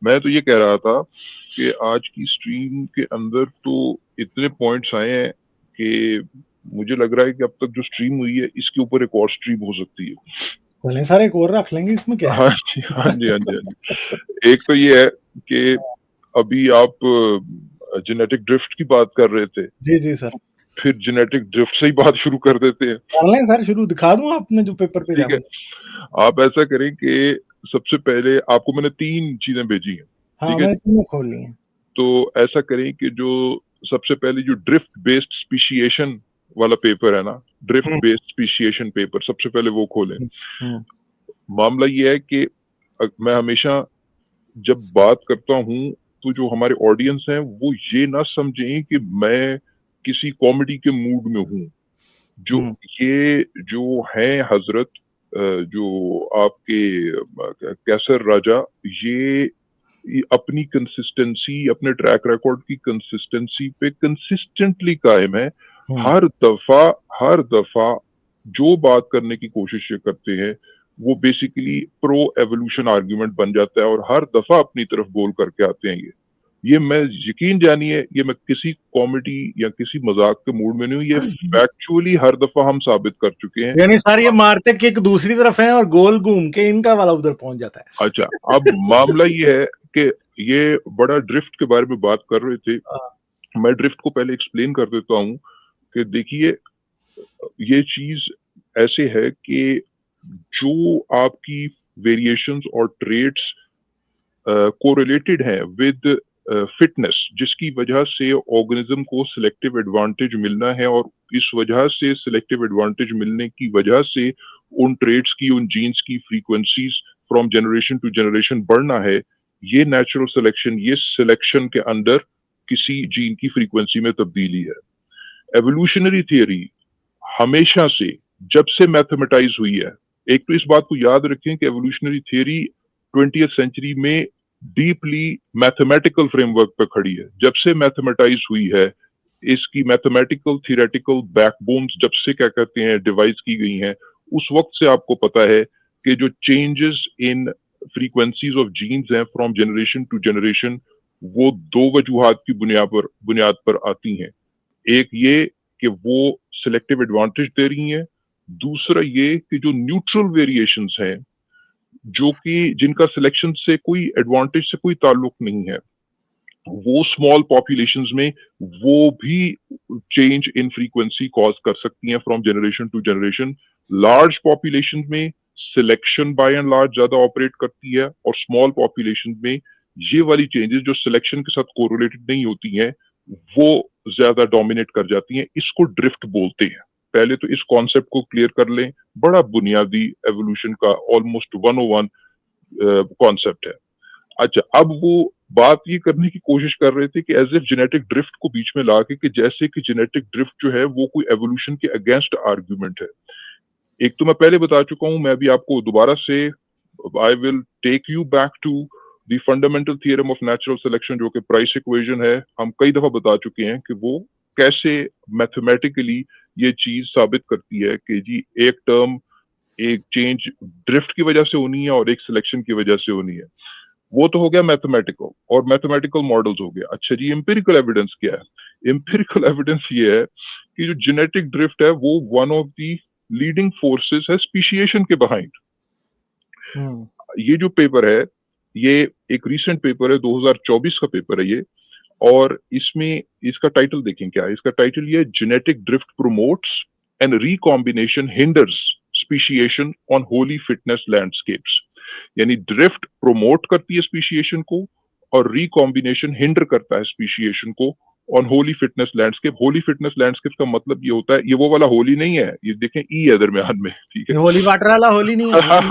मैं तो ये कह रहा था कि आज की स्ट्रीम के अंदर तो इतने पॉइंट्स आए हैं कि मुझे लग रहा है कि अब तक जो स्ट्रीम हुई है इसके ऊपर एक और स्ट्रीम हो सकती है। बोले सर एक और रख लेंगे, इसमें क्या है? हाँ जी, हाँ जी, हाँ जी, हाँ जी। एक तो ये है कि अभी आप जेनेटिक ड्रिफ्ट की बात कर रहे थे, जी, जी सर। फिर जेनेटिक ड्रिफ्ट से ही बात शुरू कर देते हैं। कर लें सर शुरू, दिखा दूँ आपने जो पेपर भेजा ठीक है, मुझे? आप ऐसा करें कि सबसे पहले आपको मैंने 3 चीज़ें भेजी हैं, हाँ, ठीक है? मैंने तीनों खोल ली हैं। तो ऐसा करें कि जो सबसे पहले जो ड्रिफ्ट बेस्ड स्पीशिएशन वाला पेपर है ना, ड्रिफ्ट हुँ, बेस्ड स्पीशिएशन पेपर सबसे पहले वो खोलें। हुँ, हुँ, मामला ये है कि मैं हमेशा जब बात करता हूँ, तो जो हमारे ऑडियंस हैं, वो ये ना समझें कि मैं किसी कॉमेडी के मूड में हूँ। जो हुँ, ये जो हैं हज़रत जो आपके कैसर राजा, ये अपनी कंसिस्टेंसी, अपने ट्रैक रिकॉर्ड की कंसिस्टेंसी पे कंसिस्टेंटली कायम है। हुँ, हर दफ़ा हर दफ़ा जो बात करने की कोशिश ये करते हैं, वो बेसिकली प्रो एवोल्यूशन आर्गुमेंट बन जाता है और हर दफ़ा अपनी तरफ गोल करके आते हैं ये। ये मैं यकीन जानिए, ये मैं किसी कॉमेडी या किसी मज़ाक के मूड में नहीं हूँ, ये फैक्चुअली हर दफ़ा हम साबित कर चुके हैं। यानी सर ये मारते किक दूसरी तरफ है और गोल घूम के इनका वाला उधर पहुँच जाता है। अच्छा, अब मामला ये है कि ये बड़ा ड्रिफ्ट के बारे में बात कर रहे थे। हाँ, मैं ड्रिफ्ट को पहले एक्सप्लेन कर देता हूँ कि देखिए, ये चीज़ ऐसे है कि जो आपकी वेरिएशंस और ट्रेड्स कोरिलेटेड हैं विद फिटनेस, जिसकी वजह से ऑर्गेनिज्म को सिलेक्टिव एडवांटेज मिलना है और इस वजह से सिलेक्टिव एडवांटेज मिलने की वजह से उन ट्रेड्स की, उन जीन्स की frequencies from generation to generation बढ़ना है। ये नेचुरल सिलेक्शन, ये सिलेक्शन के अंदर किसी जीन की फ्रीक्वेंसी में तब्दीली है। एवोल्यूशनरी थियरी हमेशा से, जब से मैथमेटाइज हुई है, एक तो इस बात को याद रखें कि एवोल्यूशनरी थियरी 20th सेंचुरी में डीपली मैथमेटिकल फ्रेमवर्क पे खड़ी है। जब से मैथमेटाइज हुई है, इसकी मैथमेटिकल थियोरेटिकल बैकबोन्स जब से क्या कहते हैं डिवाइस की गई हैं, उस वक्त से आपको पता है कि जो changes in frequencies of genes हैं फ्रॉम जनरेशन टू जनरेशन, वो दो वजूहात की बुनियाद पर आती हैं। एक ये कि वो सिलेक्टिव एडवांटेज दे रही हैं, दूसरा ये कि जो न्यूट्रल वेरिएशंस हैं, जो कि जिनका सिलेक्शन से कोई एडवांटेज से कोई ताल्लुक नहीं है, वो स्मॉल पॉपुलेशंस में वो भी चेंज इन फ्रीक्वेंसी कॉज कर सकती हैं from generation to generation. Large population में सिलेक्शन बाय एंड लार्ज ज्यादा ऑपरेट करती है और स्मॉल पॉपुलेशन में ये वाली चेंजेस जो सिलेक्शन के साथ कोरिलेटेड नहीं होती हैं, वो ज्यादा डोमिनेट कर जाती हैं। इसको ड्रिफ्ट बोलते हैं। पहले तो इस कॉन्सेप्ट को क्लियर कर लें, बड़ा बुनियादी एवोल्यूशन का ऑलमोस्ट 101 कॉन्सेप्ट है। अच्छा, अब वो बात ये करने की कोशिश कर रहे थे कि एज़ इफ जेनेटिक ड्रिफ्ट को बीच में लाके कि जैसे कि जेनेटिक ड्रिफ्ट जो है वो कोई एवोल्यूशन के अगेंस्ट आर्गुमेंट है। एक तो मैं पहले बता चुका हूँ, मैं अभी आपको दोबारा से I will take you back to the fundamental theorem of natural selection, जो कि प्राइस इक्वेशन है। हम कई दफा बता चुके हैं कि वो कैसे मैथमेटिकली ये चीज साबित करती है कि जी एक टर्म, एक चेंज ड्रिफ्ट की वजह से होनी है और एक सिलेक्शन की वजह से होनी है। वो तो हो गया मैथमेटिकल और मैथमेटिकल मॉडल्स हो गया। अच्छा जी, एम्पिरिकल एविडेंस क्या है? एम्पिरिकल एविडेंस ये है कि जो जेनेटिक ड्रिफ्ट है वो one of the leading forces है स्पीशिएशन के बिहाइंड। हुँ, ये जो पेपर है, ये एक रीसेंट पेपर है, 2024 का पेपर है ये। और इसमें इसका टाइटल देखें क्या है। इसका टाइटल ये है, genetic drift promotes and recombination hinders speciation on holey fitness landscapes. यानी ड्रिफ्ट प्रोमोट करती है स्पीशिएशन को और रिकॉम्बिनेशन हिंडर करता है स्पीशिएशन को on holey fitness landscape. Holi fitness landscape का मतलब ये होता है, ये वो वाला होली नहीं है, ये देखें ई है दरमियान में, ठीक ये है। होली वाटर वाला होली नहीं है, होली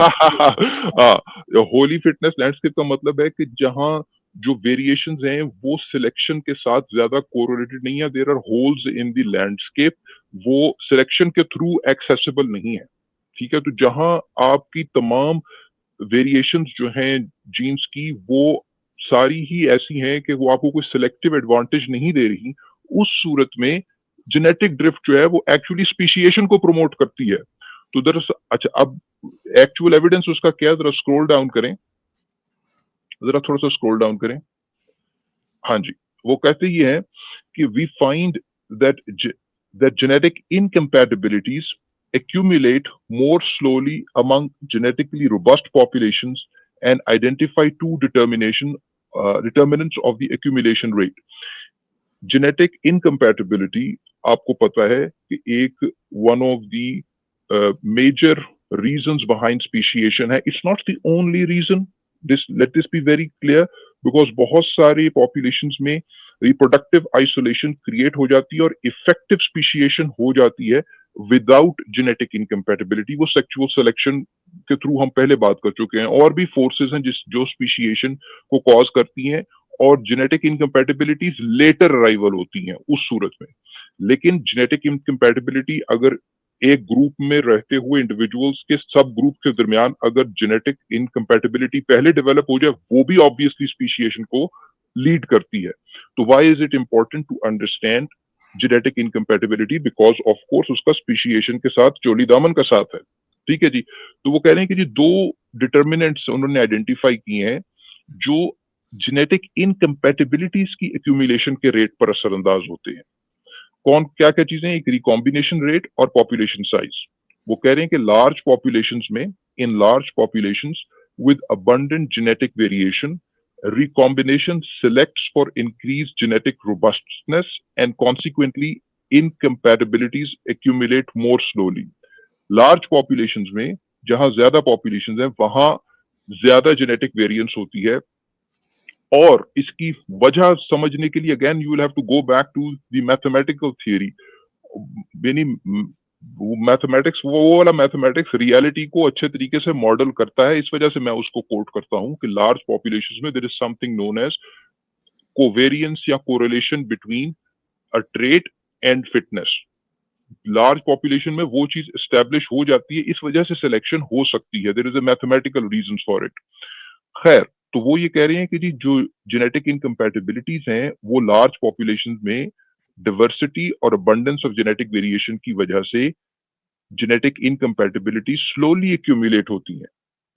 हाँ, होली फिटनेस लैंडस्केप का मतलब है कि जहां जो वेरिएशंस हैं वो सिलेक्शन के साथ ज्यादा कोरिलेटेड नहीं है। There are holes in the landscape, वो सिलेक्शन के थ्रू एक्सेसिबल नहीं है, ठीक है। तो जहां आपकी तमाम वेरिएशंस जो हैं जीन्स की, वो सारी ही ऐसी हैं कि वो आपको कोई सिलेक्टिव एडवांटेज नहीं दे रही, उस सूरत में जेनेटिक ड्रिफ्ट जो है वो एक्चुअली स्पीशिएशन को प्रमोट करती है। तो दरअसल अच्छा, अब एक्चुअल एविडेंस उसका क्या है, जरा स्क्रॉल डाउन करें। जरा थोड़ा सा स्क्रॉल डाउन करें। हाँ जी, वो कहते ये हैं कि we find that that genetic incompatibilities accumulate more slowly among genetically robust populations and identify two determinants of the accumulation rate. Genetic incompatibility, आपको पता है कि एक one of the major reasons behind speciation है. It's not the only reason. Let this be very clear, because बहुत सारी populations में reproductive isolation create हो जाती है और effective speciation हो जाती है without genetic incompatibility. वो sexual selection के थ्रू हम पहले बात कर चुके हैं। और भी forces हैं जो speciation को cause करती हैं और जेनेटिक इनकम्पैटिबिलिटीज लेटर अराइवल होती हैं उस सूरत में। लेकिन जेनेटिक इनकम्पैटिबिलिटी अगर एक ग्रुप में रहते हुए इंडिविजुअल्स के सब ग्रुप के दरमियान अगर जेनेटिक इनकम्पैटिबिलिटी पहले डेवलप हो जाए, वो भी ऑब्वियसली स्पीशिएशन को लीड करती है। तो why is it important to understand genetic incompatibility? Because of course उसका स्पीशिएशन के साथ चोली दामन का साथ है। ठीक है जी। तो वो कह रहे हैं कि जी दो डिटर्मिनेंट्स उन्होंने आइडेंटिफाई किए हैं जो जेनेटिक इनकम्पैटिबिलिटीज की एक्यूमुलेशन के रेट पर असरअंदाज होते हैं। कौन क्या क्या चीजें? एक रिकॉम्बिनेशन रेट और पॉपुलेशन साइज। वो कह रहे हैं कि लार्ज पॉपुलेशंस में, in large populations with abundant genetic variation, recombination selects for increased genetic robustness and consequently incompatibilities accumulate more slowly. Large populations में जहां ज्यादा populations हैं वहां ज्यादा genetic variance होती है और इसकी वजह समझने के लिए again you will have to go back to the mathematical theory. यानी मैथमेटिक्स वो वाला मैथमेटिक्स रियलिटी को अच्छे तरीके से मॉडल करता है। इस वजह से मैं उसको कोट करता हूं कि लार्ज पॉपुलेशंस में there is something known as covariance या correlation between a trait and fitness. Large population में वो चीज एस्टेब्लिश हो जाती है, इस वजह से सिलेक्शन हो सकती है। There is a mathematical reason for it. खैर, तो वो ये कह रहे हैं कि जी जो जेनेटिक इनकम्पैटिबिलिटीज हैं वो लार्ज पॉपुलेशन में डिवर्सिटी और अबंडेंस ऑफ जेनेटिक वेरिएशन की वजह से जेनेटिक इनकम्पैटिबिलिटी स्लोली एक्यूमुलेट होती है।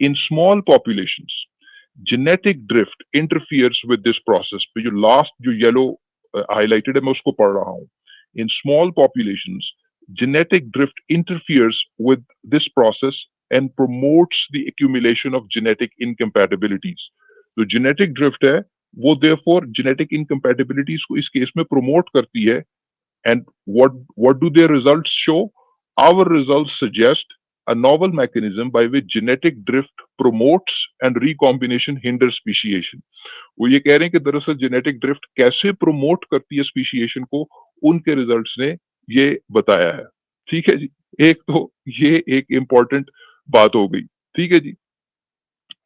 In small populations genetic drift interferes with this process. जो लास्ट जो येलो हाईलाइटेड है मैं उसको पढ़ रहा हूं। In small populations genetic drift interferes with this process and promotes the accumulation of genetic incompatibilities. तो genetic drift है वो therefore genetic incompatibilities को इस केस में promote करती है। And what do their results show? Our results suggest a novel mechanism by which genetic drift promotes and recombination hinders speciation. वो ये कह रहे हैं कि दरअसल जेनेटिक ड्रिफ्ट कैसे प्रोमोट करती है स्पीशिएशन को, उनके रिजल्ट्स ने ये बताया है। ठीक है जी। एक तो ये एक इंपॉर्टेंट बात हो गई। ठीक है जी।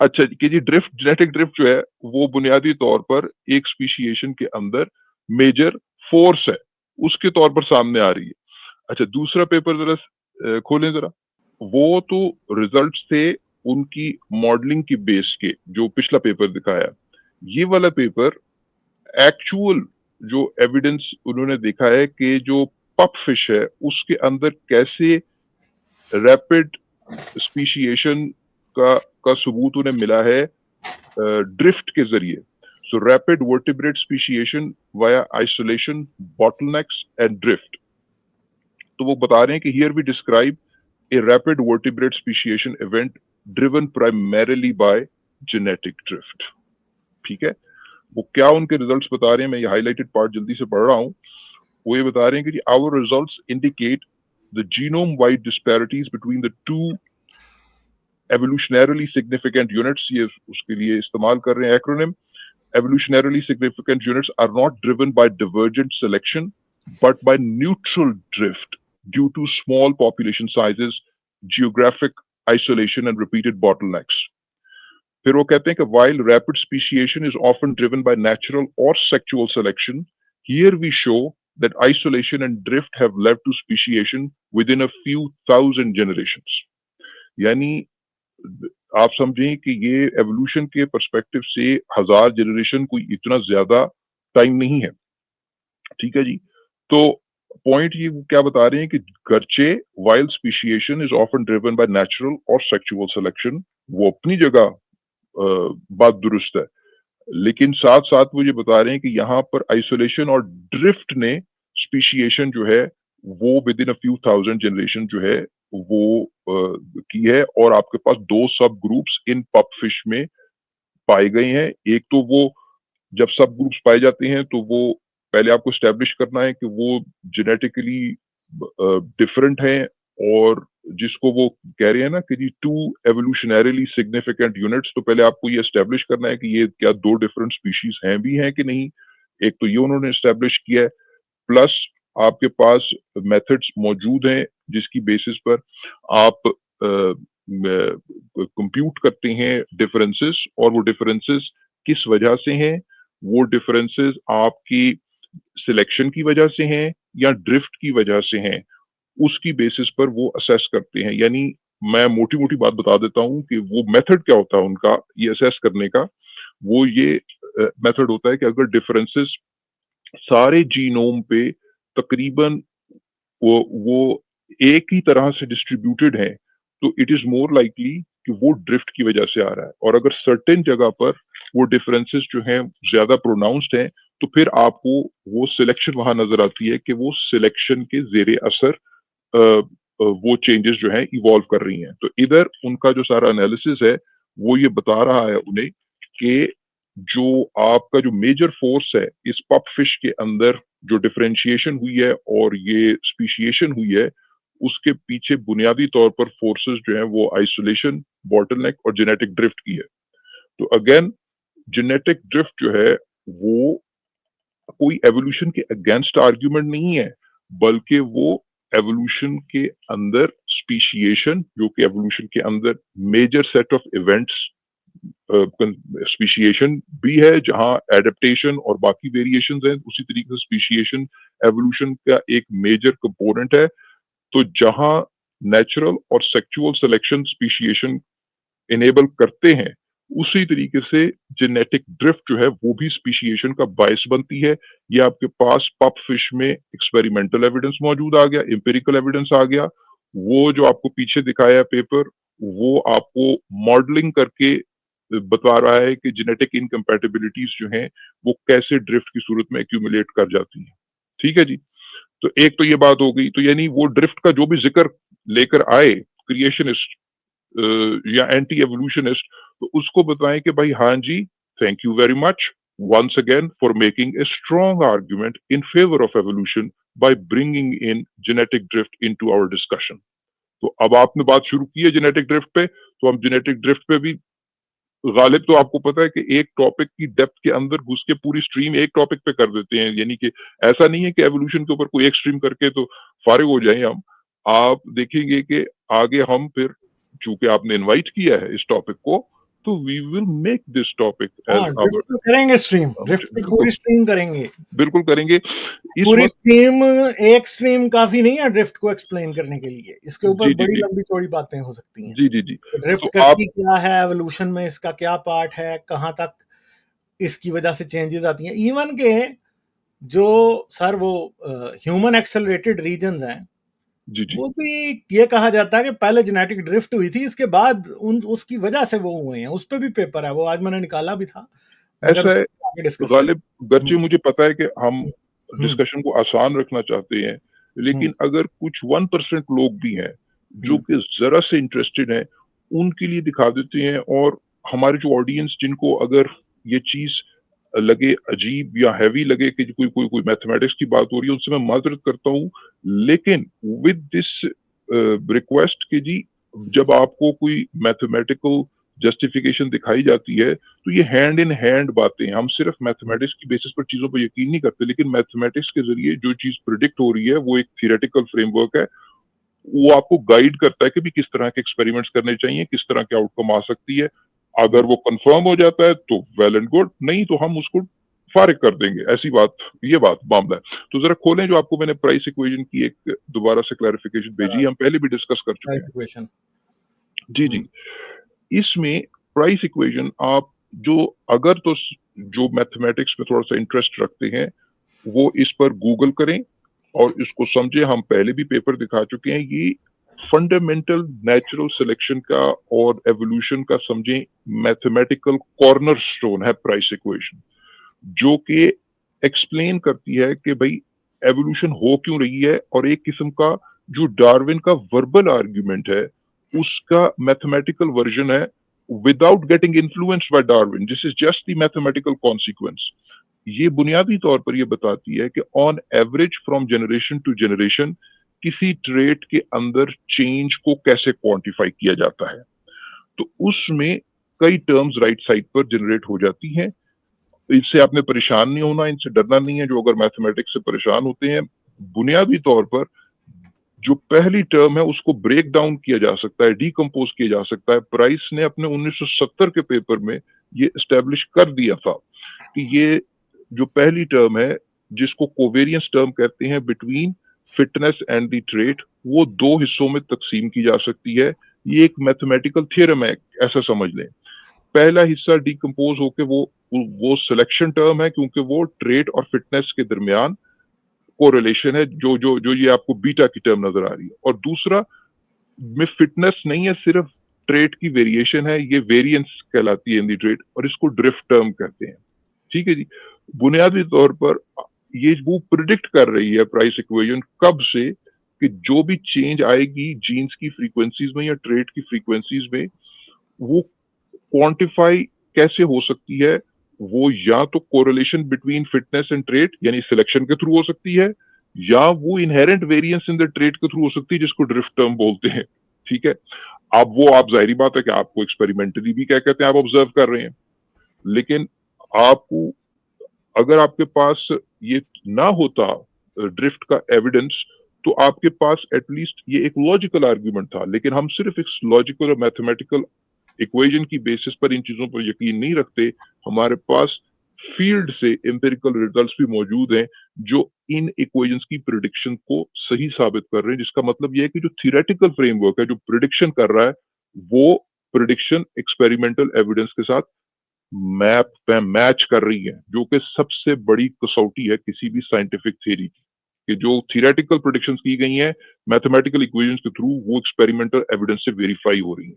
अच्छा जी कि जी ड्रिफ्ट, जेनेटिक ड्रिफ्ट जो है वो बुनियादी तौर पर एक स्पीशिएशन के अंदर मेजर फोर्स है, उसके तौर पर सामने आ रही है। अच्छा, दूसरा पेपर जरा खोलें जरा। वो तो रिजल्ट्स थे उनकी मॉडलिंग की बेस के, जो पिछला पेपर दिखाया। ये वाला पेपर एक्चुअल जो एविडेंस उन्होंने देखा है कि जो पप फिश है उसके अंदर कैसे रैपिड स्पीशिएशन का सबूत उन्हें मिला है ड्रिफ्ट के जरिए। So rapid vertebrate speciation via isolation, bottlenecks and drift. तो वो बता रहे हैं कि here we describe a rapid vertebrate speciation event driven primarily by genetic drift. ठीक है। वो क्या उनके रिजल्ट्स बता रहे हैं, मैं ये हाईलाइटेड पार्ट जल्दी से पढ़ रहा हूं। वो ये बता रहे हैं कि our results indicate the genome wide disparities between the two evolutionarily significant units. ये उसके लिए इस्तेमाल कर रहे हैं acronym. Evolutionarily significant units are not driven by divergent selection but by neutral drift due to small population sizes, geographic isolation and repeated bottlenecks. फिर वो कहते हैं कि while rapid speciation is often driven by natural or sexual selection, here we show that isolation and drift have led to speciation within a few thousand generations. यानी आप समझें कि ये एवोल्यूशन के पर्सपेक्टिव से 1000 जनरेशन कोई इतना ज्यादा टाइम नहीं है। ठीक है जी। तो पॉइंट ये क्या बता रहे हैं कि गर्चे wild speciation is often driven by natural और सेक्सुअल सिलेक्शन, वो अपनी जगह बात दुरुस्त है। लेकिन साथ-साथ वो ये बता रहे हैं कि यहाँ पर आइसोलेशन और ड्रिफ्ट ने स्पीशिएशन जो है वो with in a few thousand generation जो है वो की है और आपके पास 2 सब ग्रुप्स इन पप फिश में पाए गए हैं। एक तो वो जब सब ग्रुप्स पाए जाते हैं तो वो पहले आपको एस्टेब्लिश करना है कि वो जेनेटिकली डिफरेंट हैं और जिसको वो कह रहे हैं ना कि जी 2 एवोल्यूशनरीली सिग्निफिकेंट यूनिट्स, तो पहले आपको ये एस्टेब्लिश करना है कि ये क्या 2 डिफरेंट स्पीशीज हैं भी हैं कि नहीं। एक तो ये उन्होंने एस्टेब्लिश किया है, प्लस आपके पास मेथड्स मौजूद हैं जिसकी बेसिस पर आप कंप्यूट करते हैं डिफरेंसेस और वो डिफरेंसेस किस वजह से हैं। वो डिफरेंसेस आपकी सिलेक्शन की वजह से हैं या ड्रिफ्ट की वजह से हैं, उसकी बेसिस पर वो असेस करते हैं। यानी मैं मोटी-मोटी बात बता देता हूँ कि वो मेथड क्या होता है उनका ये असेस करने का। वो ये मेथड होता है कि अगर डिफरेंसेस सारे जीनोम पे तकरीबन वो एक ही तरह से डिस्ट्रीब्यूटेड है, तो इट इज़ मोर लाइकली कि वो ड्रिफ्ट की वजह से आ रहा है। और अगर सर्टेन जगह पर वो डिफरेंसेस जो हैं ज़्यादा प्रोनाउंस्ड हैं, तो फिर आपको वो सिलेक्शन वहाँ नज़र आती है कि वो सिलेक्शन के ज़ेरे असर वो चेंजेस जो हैं इवॉल्व कर रही हैं। तो इधर उनका जो सारा एनालिसिस है, वो ये बता रहा है उन्हें कि जो आपका जो मेजर फोर्स है इस पप फिश के अंदर जो डिफरेंशिएशन हुई है और ये स्पीशिएशन हुई है, उसके पीछे बुनियादी तौर पर फोर्सेस जो हैं वो आइसोलेशन, बॉटलनेक और जेनेटिक ड्रिफ्ट की है। तो अगेन जेनेटिक ड्रिफ्ट जो है वो कोई एवोल्यूशन के अगेंस्ट आर्गुमेंट नहीं है, बल्कि वो एवोल्यूशन के अंदर स्पीशिएशन जो कि एवोल्यूशन के अंदर major set of events speciation भी है जहां एडेप्टेशन और बाकी वेरिएशंस हैं, उसी तरीके से स्पीशिएशन एवोल्यूशन का एक मेजर कंपोनेंट है। तो जहां नेचुरल और सेक्सुअल सिलेक्शन स्पीशिएशन इनेबल करते हैं, उसी तरीके से जेनेटिक ड्रिफ्ट जो है वो भी स्पीशिएशन का बायस बनती है। ये आपके पास पप फिश में एक्सपेरिमेंटल एविडेंस मौजूद आ गया, एम्पिरिकल एविडेंस आ गया। वो जो आपको पीछे दिखाया है पेपर, वो आपको मॉडलिंग करके बता रहा है कि जेनेटिक इनकम्पैटिबिलिटीज जो हैं, वो कैसे ड्रिफ्ट की सूरत में एक्यूमुलेट कर जाती हैं। ठीक है जी? तो एक तो ये बात हो गई, तो यानी वो ड्रिफ्ट का जो भी ज़िक्र लेकर आए क्रिएशनिस्ट या एंटी एवोल्यूशनिस्ट, तो उसको बताएं कि भाई हाँ जी, thank you very much once again for making a strong argument in favor of evolution by bringing in genetic drift into our discussion. तो अब आपने बात शुरू की है जेनेटिक ड्रिफ्ट पे, तो हम जेनेटिक ड्रिफ्ट पे भी गालिब तो आपको पता है कि एक टॉपिक की डेप्थ के अंदर घुस के पूरी स्ट्रीम एक टॉपिक पे कर देते हैं। यानी कि ऐसा नहीं है कि एवोल्यूशन के ऊपर कोई एक स्ट्रीम करके तो फारिग हो जाएँ हम। आप देखेंगे कि आगे हम फिर चूँकि आपने इनवाइट किया है इस टॉपिक को, तो we will make this topic as हाँ, ड्रिफ्ट आवर तो करेंगे स्ट्रीम, ड्रिफ्ट की बिल्कुल, पूरी स्ट्रीम करेंगे। बिल्कुल करेंगे। इस पूरी वक़्त स्ट्रीम, एक स्ट्रीम काफ़ी नहीं है ड्रिफ्ट को एक्सप्लेन करने के लिए। इसके ऊपर जी, जी, बड़ी जी। लंबी-चौड़ी बातें हो सकती हैं। जी, जी, जी। तो ड्रिफ्ट तो आप करती क्या है, एवोल्यूशन में इसका क्या पार्ट है, कहाँ तक इसकी वजह से चेंजेस आती हैं। इवन के जो सर वो ह्यूमन एक्सेलरेटेड रीजन्स हैं, जी, जी। वो भी ये कहा जाता है कि पहले जेनेटिक ड्रिफ्ट हुई थी, इसके बाद उन उसकी वजह से वो हुए हैं। उस पे भी पेपर है, वो आज मैंने निकाला भी था, मगर ऐसा है उसको आगे डिस्कस गालिब, करेंगे। गर्चे मुझे पता है कि हम हुँ, हुँ, डिस्कशन को आसान रखना चाहते हैं, हुँ, लेकिन अगर कुछ 1% लोग भी हैं, जो हुँ, कि ज़रा से इंटरेस्टेड हैं, उनके लिए दिखा देते हैं और हमारे जो ऑडियंस जिनको अगर ये चीज़ लगे अजीब या हेवी लगे कि कोई कोई कोई मैथमेटिक्स की बात हो रही है, उनसे मैं माज़रत करता हूँ। लेकिन विद दिस रिक्वेस्ट कि जी, जब आपको कोई मैथमेटिकल जस्टिफिकेशन दिखाई जाती है, तो ये हैंड इन हैंड बातें हैं। हम सिर्फ हुँ, मैथमेटिक्स की बेसिस पर चीज़ों पर यकीन नहीं करते, लेकिन मैथमेटिक्स के ज़रिए जो चीज़ प्रिडिक्ट हो रही है, वो एक थियोरेटिकल फ्रेमवर्क है। वो आपको गाइड करता है कि भी किस तरह के एक्सपेरिमेंट्स करने चाहिए, किस तरह के आउटकम आ सकती है। अगर हुँ। वो कन्फर्म हो जाता है, तो वेल एंड गुड, नहीं तो हम उसको फ़ारिग कर देंगे। ऐसी बात, ये बात मामला है। तो ज़रा खोलें जो आपको मैंने प्राइस इक्वेशन की एक दोबारा से क्लैरिफिकेशन भेजी है, हम पहले भी डिस्कस कर चुके प्राइस हैं। इक्वेशन। जी, हुँ, जी। इसमें प्राइस इक्वेशन आप जो अगर तो जो मैथमेटिक्स में थोड़ा-सा इंटरेस्ट रखते हैं, वो इस पर गूगल करें और इसको समझें। हम पहले भी पेपर दिखा चुके हैं। ये फंडामेंटल नेचुरल सिलेक्शन का और एवोल्यूशन का समझें मैथमेटिकल कॉर्नरस्टोन है प्राइस इक्वेशन, जो कि एक्सप्लेन करती है कि भाई एवोल्यूशन हो क्यों रही है, और एक किस्म का जो डार्विन का वर्बल आर्ग्यूमेंट है उसका मैथमेटिकल वर्जन है without getting influenced by Darwin. This is just the mathematical consequence. ये बुनियादी तौर पर ये बताती है कि on average from generation to generation किसी ट्रेट के अंदर चेंज को कैसे क्वांटिफाई किया जाता है। तो उसमें कई टर्म्स राइट साइड पर जनरेट हो जाती हैं। इससे आपने परेशान नहीं होना, इनसे डरना नहीं है जो अगर मैथमेटिक्स से परेशान होते हैं। बुनियादी तौर पर जो पहली टर्म है उसको ब्रेक डाउन किया जा सकता है, डीकम्पोज किया जा सकता है। प्राइस ने अपने 1970 के पेपर में ये एस्टेब्लिश कर दिया था कि ये जो पहली टर्म है जिसको कोवेरियंस टर्म कहते हैं between fitness and the trait, वो दो हिस्सों में तकसीम की जा सकती है। ये एक मैथमेटिकल थ्योरम है, ऐसा समझ लें। पहला हिस्सा डीकम्पोज होके वो सिलेक्शन टर्म है क्योंकि वो ट्रेट और फिटनेस के दरमियान कोरिलेशन है, जो जो जो ये आपको बीटा की टर्म नजर आ रही है। और दूसरा में फिटनेस नहीं है, सिर्फ ट्रेट की वेरिएशन है, ये वेरिएंस कहलाती है इन दी ट्रेट, और इसको ड्रिफ्ट टर्म कहते हैं। ठीक है जी। बुनियादी तौर पर ये वो प्रिडिक्ट कर रही है प्राइस इक्वेशन कब से कि जो भी चेंज आएगी जीन्स की फ्रीक्वेंसीज में या ट्रेट की फ्रीक्वेंसीज में, वो क्वांटिफाई कैसे हो सकती है। वो या तो correlation between fitness and trait यानी सिलेक्शन के थ्रू हो सकती है, या वो inherent variance in the trait के थ्रू हो सकती है जिसको ड्रिफ्ट टर्म बोलते हैं। ठीक है। अब वो आप जाहिर बात है कि आपको एक्सपेरिमेंटली भी क्या कहते हैं, आप ऑब्जर्व कर रहे हैं, लेकिन आपको अगर आपके पास ये ना होता ड्रिफ्ट का एविडेंस, तो आपके पास एटलीस्ट ये एक लॉजिकल आर्ग्यूमेंट था। लेकिन हम सिर्फ एक लॉजिकल और मैथमेटिकल इक्वेशन की बेसिस पर इन चीजों पर यकीन नहीं रखते। हमारे पास फील्ड से एम्पिरिकल रिजल्ट्स भी मौजूद हैं जो इन इक्वेशंस की प्रिडिक्शन को सही साबित कर रहे हैं, जिसका मतलब यह है कि जो थियोरेटिकल फ्रेमवर्क है जो प्रिडिक्शन कर रहा है, वो प्रिडिक्शन एक्सपेरिमेंटल एविडेंस के साथ मैच कर रही है, जो कि सबसे बड़ी कसौटी है किसी भी साइंटिफिक थ्योरी की, कि जो थियोरेटिकल प्रिडिक्शंस की गई हैं मैथमेटिकल इक्वेशंस के थ्रू, वो एक्सपेरिमेंटल एविडेंस से वेरीफाई हो रही है।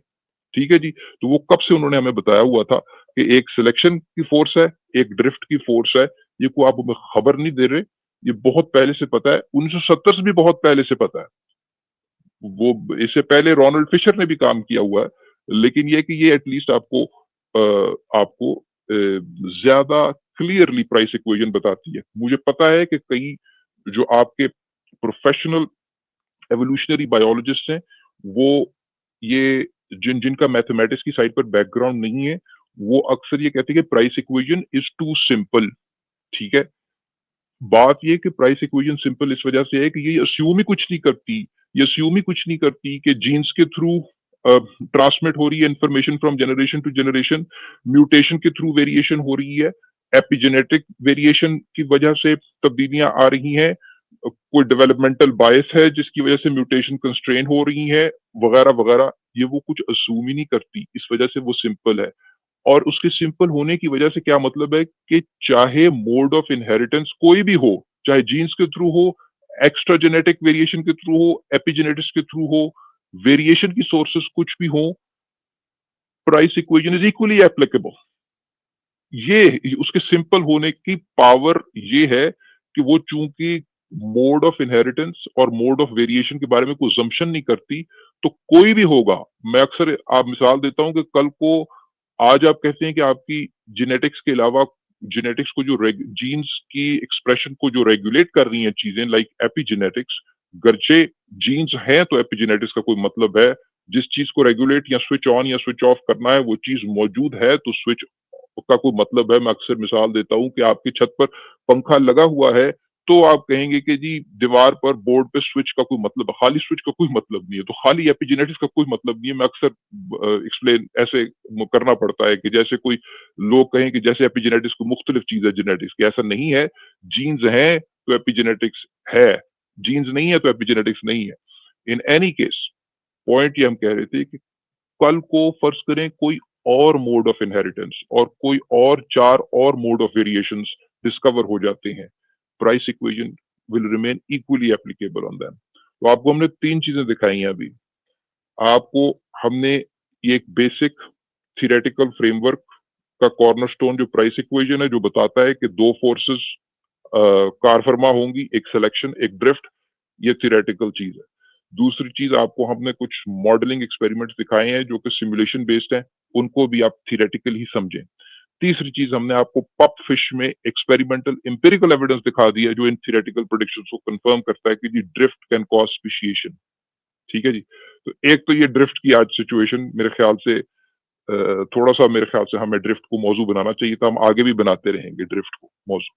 ठीक है जी। तो वो कब से उन्होंने हमें बताया हुआ था कि एक सिलेक्शन की फोर्स है, एक ड्रिफ्ट की फोर्स है। ये को आप हमें खबर नहीं दे रहे, ये बहुत पहले से पता है, 1970 से भी बहुत पहले से पता है। वो इससे पहले रोनाल्ड फिशर ने भी काम किया हुआ है, लेकिन ये कि ये एटलीस्ट आपको ज्यादा क्लियरली प्राइस इक्वेशन बताती है। मुझे पता है कि कई जो आपके प्रोफेशनल एवोल्यूशनरी बायोलॉजिस्ट हैं, वो ये जिनका मैथमेटिक्स की साइड पर बैकग्राउंड नहीं है, वो अक्सर ये कहते हैं कि Price equation is too simple. ठीक है। बात ये कि प्राइस इक्वेशन सिंपल इस वजह से है कि ये अस्यूम ही कुछ नहीं करती, ये अस्यूम ही कुछ नहीं करती कि जीन्स के थ्रू ट्रांसमिट हो रही है information from generation to generation, mutation के थ्रू वेरिएशन हो रही है, एपिजेनेटिक वेरिएशन की वजह से तब्दीलियां आ रही हैं, कोई डेवलपमेंटल बायस है जिसकी वजह से म्यूटेशन कंस्ट्रेन हो रही है, वगैरह वगैरह। ये वो कुछ असूम ही नहीं करती, इस वजह से वो सिंपल है। और उसके सिंपल होने की वजह से क्या मतलब है कि चाहे मोड ऑफ इनहेरिटेंस कोई भी हो, चाहे जीन्स के थ्रू हो, एक्स्ट्रा जेनेटिक वेरिएशन के थ्रू हो, एपिजेनेटिक्स के थ्रू हो, वेरिएशन की सोर्सेस कुछ भी हो, price equation is equally applicable. ये उसके सिंपल होने की पावर ये है कि वो चूंकि मोड ऑफ इनहेरिटेंस और मोड ऑफ वेरिएशन के बारे में कोई assumption नहीं करती, तो कोई भी होगा। मैं अक्सर आप मिसाल देता हूं कि कल को आज आप कहते हैं कि आपकी जेनेटिक्स के अलावा जेनेटिक्स को जो जीन्स की एक्सप्रेशन को जो रेगुलेट कर रही हैं चीजें लाइक एपिजेनेटिक्स, गर्चे जीन्स हैं तो एपिजेनेटिक्स का कोई मतलब है। जिस चीज को रेगुलेट या स्विच ऑन या स्विच ऑफ करना है वो चीज मौजूद है तो स्विच का कोई मतलब है। मैं अक्सर मिसाल देता हूं कि आपकी छत पर पंखा लगा हुआ है तो आप कहेंगे कि जी दीवार पर बोर्ड पे स्विच का कोई मतलब है, खाली स्विच का कोई मतलब नहीं है, तो खाली एपिजेनेटिक्स का कोई मतलब नहीं है। मैं अक्सर एक्सप्लेन ऐसे करना पड़ता है कि जैसे कोई लोग कहें कि जैसे एपिजेनेटिक्स को मुख्तलिफ चीज है जेनेटिक्स की, ऐसा नहीं है। जीन्स हैं तो एपिजेनेटिक्स है, जीन्स नहीं है तो एपिजेनेटिक्स नहीं है। इन एनी केस पॉइंट ये हम कह रहे थे कि कल को फर्ज करें कोई और मोड ऑफ इनहेरिटेंस और कोई और चार और मोड ऑफ वेरिएशंस डिस्कवर हो जाते हैं, price equation will remain equally applicable on them. तो आपको हमने तीन चीजें दिखाई हैं अभी। आपको हमने ये एक बेसिक थियोरेटिकल फ्रेमवर्क का कॉर्नरस्टोन जो प्राइस इक्वेशन है, जो बताता है कि 2 फोर्सेस कार फरमा होंगी, एक सिलेक्शन, एक ड्रिफ्ट, ये थियोरेटिकल चीज़ है। दूसरी चीज़ आपको हमने कुछ मॉडलिंग एक्सपेरिमेंट्स दिखाए हैं जो कि सिमुलेशन बेस्ड हैं, उनको भी आप थियोरेटिकल ही समझें। तीसरी चीज़ हमने आपको पप फिश में एक्सपेरिमेंटल एम्पिरिकल एविडेंस दिखा दिया है जो इन थियोरेटिकल प्रेडिक्शंस को कंफर्म करता है कि जी ड्रिफ्ट कैन कॉज स्पीशिएशन। ठीक है जी? तो एक तो ये ड्रिफ्ट की आज सिचुएशन मेरे ख्याल से थोड़ा-सा मेरे ख्याल से हमें ड्रिफ्ट को मौजू बनाना चाहिए था, हम आगे भी बनाते रहेंगे ड्रिफ्ट को मौजू।